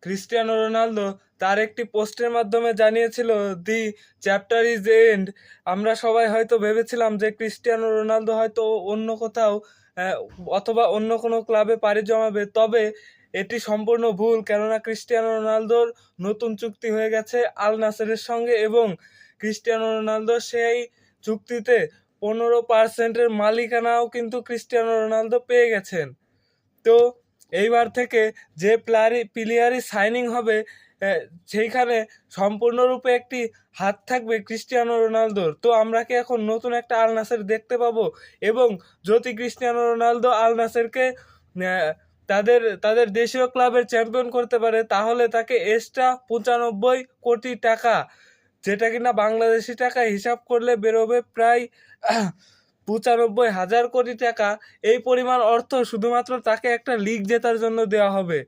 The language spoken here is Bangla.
ক্রিস্টিয়ানো রোনালদো তার একটি পোস্টের মাধ্যমে জানিয়েছিল, দি চ্যাপ্টার ইজ এন্ড। আমরা সবাই হয়তো ভেবেছিলাম যে ক্রিস্টিয়ানো রোনালদো হয়তো অন্য কোথাও আহ, অথবা অন্য কোনো ক্লাবে পাড়ি জমাবে, তবে এটি সম্পূর্ণ ভুল। কেননা ক্রিস্টিয়ানো রোনালদোর নতুন চুক্তি হয়ে গেছে আল নাসেরের সঙ্গে, এবং ক্রিস্টিয়ানো রোনালদো সেই চুক্তিতে 15% মালিকানাও কিন্তু ক্রিস্টিয়ানো রোনালদো পেয়ে গেছেন। তো এইবার থেকে যে প্লেয়ারই সাইনিং হবে, আহ, সেইখানে সম্পূর্ণরূপে একটি হাত থাকবে ক্রিস্টিয়ানো রোনালদোর। তো আমরা কি এখন নতুন একটা আল নাসের দেখতে পাবো? এবং যদি ক্রিস্টিয়ানো রোনালদো আল নাসেরকে তাদের তাদের দেশীয় ক্লাবের চ্যাম্পিয়ন করতে পারে, তাহলে তাকে এক্সট্রা 95 কোটি টাকা, যেটা কিনা বাংলাদেশি টাকায় হিসাব করলে বেরোবে প্রায় 95,000 কোটি টাকা, এই পরিমাণ অর্থ শুধুমাত্র তাকে একটা লিগ জেতার জন্য দেওয়া হবে।